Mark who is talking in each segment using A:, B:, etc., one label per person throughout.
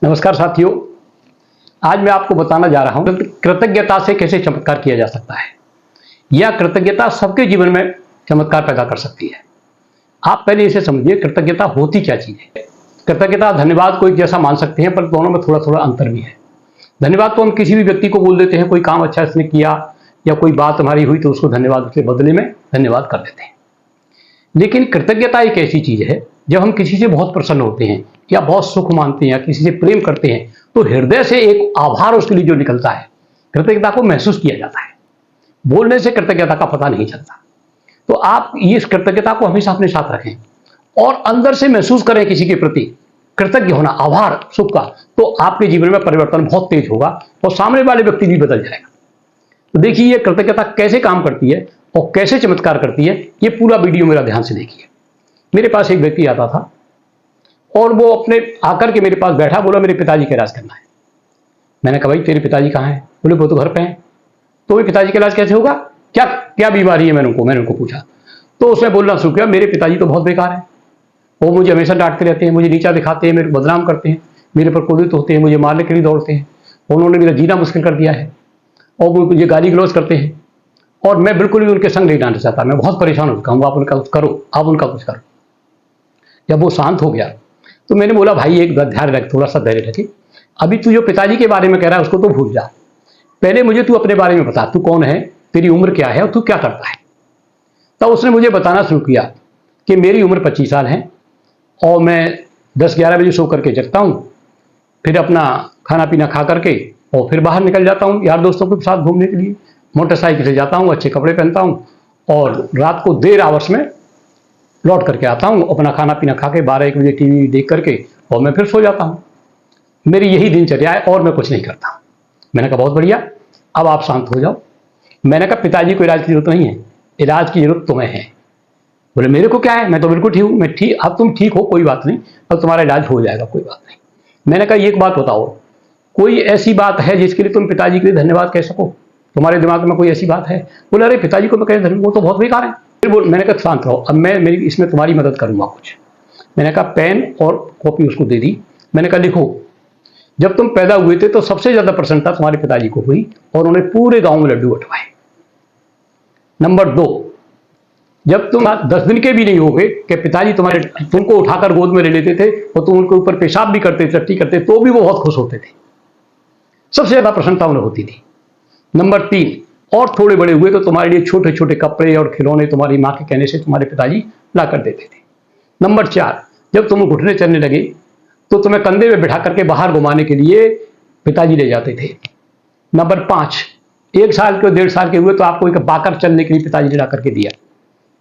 A: नमस्कार साथियों, आज मैं आपको बताना जा रहा हूं कृतज्ञता से कैसे चमत्कार किया जा सकता है या कृतज्ञता सबके जीवन में चमत्कार पैदा कर सकती है। आप पहले इसे समझिए, कृतज्ञता होती क्या चीज है। कृतज्ञता धन्यवाद को एक जैसा मान सकते हैं, पर दोनों में थोड़ा थोड़ा अंतर भी है। धन्यवाद तो हम किसी भी व्यक्ति को बोल देते हैं, कोई काम अच्छा इसने किया या कोई बात हमारी हुई तो उसको धन्यवाद के बदले में धन्यवाद कर देते हैं। लेकिन कृतज्ञता एक ऐसी चीज है, जब हम किसी से बहुत प्रसन्न होते हैं या बहुत सुख मानते हैं या किसी से प्रेम करते हैं तो हृदय से एक आभार उसके लिए जो निकलता है, कृतज्ञता को महसूस किया जाता है। बोलने से कृतज्ञता का पता नहीं चलता। तो आप इस कृतज्ञता को हमेशा अपने साथ रखें और अंदर से महसूस करें किसी के प्रति कृतज्ञ होना, आभार, सुख का, तो आपके जीवन में परिवर्तन बहुत तेज होगा और सामने वाले व्यक्ति भी बदल जाएगा। तो देखिए ये कृतज्ञता कैसे काम करती है और कैसे चमत्कार करती है, ये पूरा वीडियो मेरा ध्यान से देखिए। मेरे पास एक व्यक्ति आता था और वो अपने आकर के मेरे पास बैठा, बोला मेरे पिताजी का इलाज करना है। मैंने कहा भाई तेरे पिताजी कहाँ हैं? बोले वो तो घर पे हैं। तो मेरे पिताजी का इलाज कैसे होगा, क्या क्या बीमारी है? मैंने उनको पूछा तो उसने बोलना शुरू किया, मेरे पिताजी तो बहुत बेकार है, वो मुझे हमेशा डांटते रहते हैं, मुझे नीचा दिखाते हैं, मेरे को बदनाम करते हैं, मेरे पर क्रोधित होते हैं, मुझे मारने के लिए दौड़ते हैं, उन्होंने मेरा जीना मुश्किल कर दिया है और वो मुझे गाली गलौज करते हैं और मैं बिल्कुल भी उनके संग नहीं डालना चाहता। मैं बहुत परेशान हो चुका हूँ, आप उनका कुछ करो, आप उनका कुछ करो। जब वो शांत हो गया तो मैंने बोला भाई एक ध्यान रख, थोड़ा सा धैर्य रखे। अभी तू जो पिताजी के बारे में कह रहा है उसको तो भूल जा, पहले मुझे तू अपने बारे में बता, तू कौन है, तेरी उम्र क्या है और तू क्या करता है। तब उसने मुझे बताना शुरू किया कि मेरी उम्र 25 साल है और मैं 10-11 बजे सो करके जगता हूँ, फिर अपना खाना पीना खा करके और फिर बाहर निकल जाता हूँ यार दोस्तों के साथ घूमने के लिए। मोटरसाइकिल से जाता हूँ, अच्छे कपड़े पहनता हूँ और रात को देर आवर्स में लौट करके आता हूँ, अपना खाना पीना खा के 12-1 बजे टीवी देख करके और मैं फिर सो जाता हूँ। मेरी यही दिनचर्या है और मैं कुछ नहीं करता। मैंने कहा बहुत बढ़िया, अब आप शांत हो जाओ। मैंने कहा पिताजी को इलाज की जरूरत नहीं है, इलाज की जरूरत तुम्हें है। बोले मेरे को क्या है, मैं तो बिल्कुल ठीक हूँ, मैं ठीक, अब तुम ठीक हो, कोई बात नहीं, अब तुम्हारा इलाज हो जाएगा, कोई बात नहीं। मैंने कहा एक बात बताओ, कोई ऐसी बात है जिसके लिए तुम पिताजी के लिए धन्यवाद कह सको? तुम्हारे दिमाग में कोई ऐसी बात है? बोले अरे पिताजी को मैं कह धन्यवाद, वो तो बहुत बेकार है। फिर मैंने कहा शांत रहो, अब मैं मेरी इसमें तुम्हारी मदद करूंगा कुछ। मैंने कहा पेन और कॉपी उसको दे दी। मैंने कहा लिखो, जब तुम पैदा हुए थे तो सबसे ज्यादा प्रसन्नता तुम्हारे पिताजी को हुई और उन्होंने पूरे गांव में लड्डू बंटवाए। नंबर 2, जब तुम 10 दिन के भी नहीं होगे कि पिताजी तुम्हारे तुमको उठाकर गोद में ले लेते थे और तुम उनके ऊपर पेशाब भी करते, टट्टी करते, तो भी वो बहुत खुश होते थे। सबसे ज्यादा प्रसन्नता उन्हें होती थी। नंबर 3, और थोड़े बड़े हुए तो तुम्हारे लिए छोटे छोटे कपड़े और खिलौने तुम्हारी माँ के कहने से तुम्हारे पिताजी ला कर देते थे। नंबर 4, जब तुम घुटने चलने लगे तो तुम्हें कंधे में बिठा करके बाहर घुमाने के लिए पिताजी ले जाते थे। नंबर 5, 1 साल के 1.5 साल के हुए तो आपको एक बाकर चलने के लिए पिताजी ने ला करके दिया।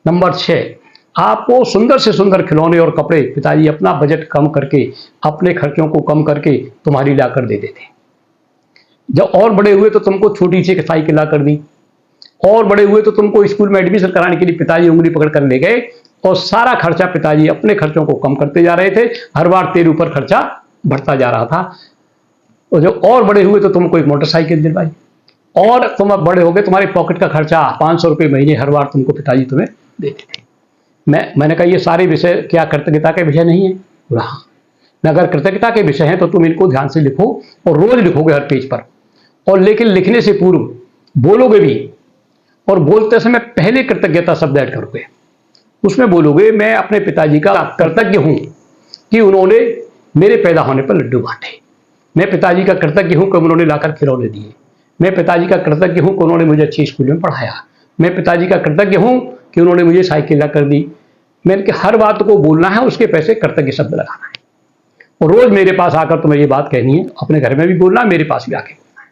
A: नंबर 6, आपको सुंदर से सुंदर खिलौने और कपड़े पिताजी अपना बजट कम करके, अपने खर्चों को कम करके तुम्हारी ला कर देते थे। जब और बड़े हुए तो तुमको छोटी सी साइकिल ला कर दी, और बड़े हुए तो तुमको स्कूल में एडमिशन कराने के लिए पिताजी उंगली पकड़ कर ले गए और सारा खर्चा पिताजी अपने खर्चों को कम करते जा रहे थे। हर बार तेरे ऊपर खर्चा बढ़ता जा रहा था। और जब और बड़े हुए तो तुमको एक मोटरसाइकिल दिलवाई और तुम अब बड़े हो गए, तुम्हारे पॉकेट का खर्चा 500 रुपये महीने हर बार तुमको पिताजी तुम्हें देते थे। मैंने कहा ये सारे विषय क्या कृतज्ञता के विषय नहीं है? बोला हाँ। अगर कृतज्ञता के विषय हैं तो तुम इनको ध्यान से लिखो और रोज लिखोगे हर पेज पर, और लेकिन लिखने से पूर्व बोलोगे भी, और बोलते समय पहले कृतज्ञता शब्द ऐड करोगे। उसमें बोलोगे मैं अपने पिताजी का कृतज्ञ हूं कि उन्होंने मेरे पैदा होने पर लड्डू बांटे, मैं पिताजी का कृतज्ञ हूं कि उन्होंने लाकर खिलौने दिए, मैं पिताजी का कृतज्ञ हूं कि उन्होंने मुझे अच्छी स्कूल में पढ़ाया, मैं पिताजी का कृतज्ञ हूं कि उन्होंने मुझे साइकिल ला कर दी। मैंने हर बात को बोलना है, उसके पैसे कृतज्ञ शब्द लगाना है और रोज मेरे पास आकर तुम्हें ये बात कहनी है, अपने घर में भी बोलना, मेरे पास भी आके बोलना है।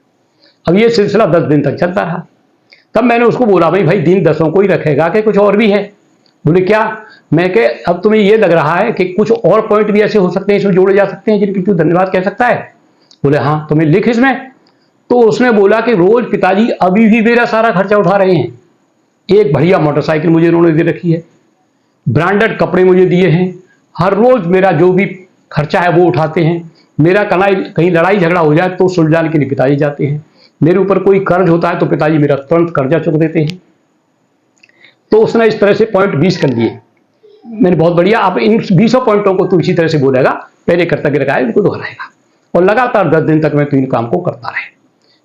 A: अब ये सिलसिला 10 दिन तक चलता रहा। तब मैंने उसको बोला भाई दिन 10 को ही रखेगा कि कुछ और भी है? बोले क्या? मैं कह अब तुम्हें ये लग रहा है कि कुछ और पॉइंट भी ऐसे हो सकते हैं, इसमें जोड़े जा सकते हैं जिनकी तू धन्यवाद कह सकता है? बोले हाँ। तुम्हें लिख इसमें। तो उसने बोला कि रोज पिताजी अभी भी मेरा सारा खर्चा उठा रहे हैं। एक बढ़िया मोटरसाइकिल मुझे उन्होंने दे रखी है, ब्रांडेड कपड़े मुझे दिए हैं, हर रोज मेरा जो भी खर्चा है वो उठाते हैं। मेरा कहीं लड़ाई झगड़ा हो जाए तो सुलझाने के लिए पिताजी जाते हैं। मेरे ऊपर कोई कर्ज होता है तो पिताजी मेरा तुरंत कर्जा चुका देते हैं। तो उसने इस तरह से पॉइंट 20 कर दिए। मैंने बहुत बढ़िया, आप इन 20 पॉइंटों को तो इसी तरह से बोलेगा, पहले कृतज्ञ लगाए, इनको दोहराएगा। और लगातार 10 दिन तक मैं 3 काम को करता रहे।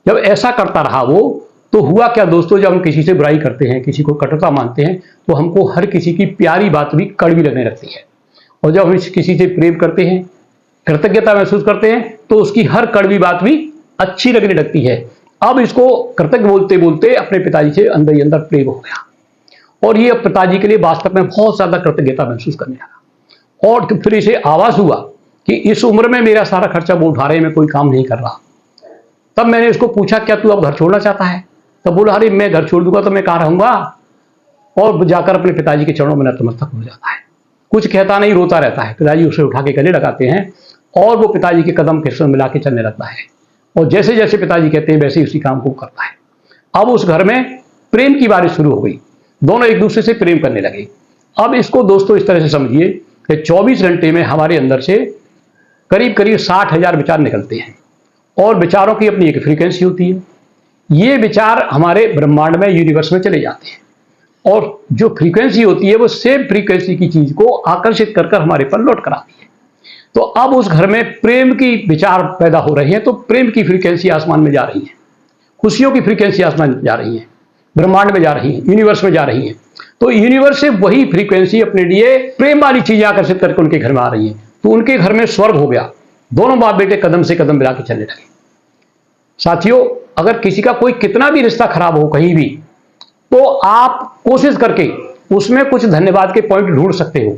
A: जब ऐसा करता रहा वो, तो हुआ क्या दोस्तों, जब हम किसी से बुराई करते हैं, किसी को कटुता मानते हैं, तो हमको हर किसी की प्यारी बात भी कड़वी लगने लगती है। और जब हम किसी से प्रेम करते हैं, कृतज्ञता महसूस करते हैं, तो उसकी हर कड़वी बात भी अच्छी लगने लगती है। अब इसको कृतज्ञ बोलते बोलते अपने पिताजी से अंदर ही अंदर प्रेम हो गया, और ये पिताजी के लिए वास्तव में बहुत ज्यादा कृतज्ञता महसूस करने लगा। और फिर इसे आवाज हुआ कि इस उम्र में मेरा सारा खर्चा वो उठा रहे हैं, मैं कोई काम नहीं कर रहा। तब मैंने उसको पूछा, क्या तू अब घर छोड़ना चाहता है? तब बोला, अरे मैं घर छोड़ दूंगा तो मैं कहाँ रहूंगा। और जाकर अपने पिताजी के चरणों में नतमस्तक हो जाता है, कुछ कहता नहीं, रोता रहता है। पिताजी उसे उठा के गले लगाते हैं और वो पिताजी के कदम के संग मिला के चलने लगता है, और जैसे जैसे पिताजी कहते हैं वैसे ही उसी काम को करता है। अब उस घर में प्रेम की बारिश शुरू हो गई, दोनों एक दूसरे से प्रेम करने लगे। अब इसको दोस्तों इस तरह से समझिए कि 24 घंटे में हमारे अंदर से करीब करीब 60,000 विचार निकलते हैं, और विचारों की अपनी एक फ्रीक्वेंसी होती है। ये विचार हमारे ब्रह्मांड में, यूनिवर्स में चले जाते हैं, और जो फ्रीक्वेंसी होती है वो सेम फ्रीक्वेंसी की चीज को आकर्षित कर कर हमारे पर लौट कर आती है। तो अब उस घर में प्रेम की विचार पैदा हो रहे हैं, तो प्रेम की फ्रीक्वेंसी आसमान में जा रही है, खुशियों की फ्रीक्वेंसी आसमान में जा रही है, ब्रह्मांड में जा रही है, यूनिवर्स में जा रही है। तो यूनिवर्स से वही फ्रीक्वेंसी अपने लिए प्रेम वाली चीजें आकर्षित करके उनके घर में आ रही है। तो उनके घर में स्वर्ग हो गया, दोनों बाप बेटे कदम से कदम मिला के चलने लगे। साथियों, अगर किसी का कोई कितना भी रिश्ता खराब हो कहीं भी, तो आप कोशिश करके उसमें कुछ धन्यवाद के पॉइंट ढूंढ सकते हो,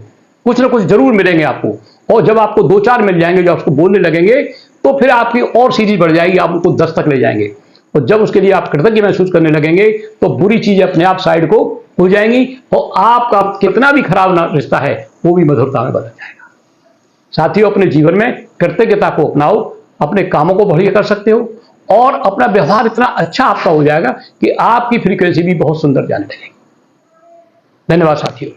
A: कुछ ना कुछ जरूर मिलेंगे आपको। और जब आपको 2-4 मिल जाएंगे जो आपको बोलने लगेंगे, तो फिर आपकी और सीरीज बढ़ जाएगी, आप उनको 10 तक ले जाएंगे। और जब उसके लिए आप कृतज्ञ महसूस करने लगेंगे, तो बुरी चीजें अपने आप साइड को हो जाएंगी, और आपका कितना भी खराब रिश्ता है वो भी मधुरता में बदल जाएगा। साथियों, अपने जीवन में कृतज्ञता को अपनाओ, अपने कामों को बढ़िया कर सकते हो, और अपना व्यवहार इतना अच्छा आपका हो जाएगा कि आपकी फ्रीक्वेंसी भी बहुत सुंदर जाने लगेगी। धन्यवाद साथियों।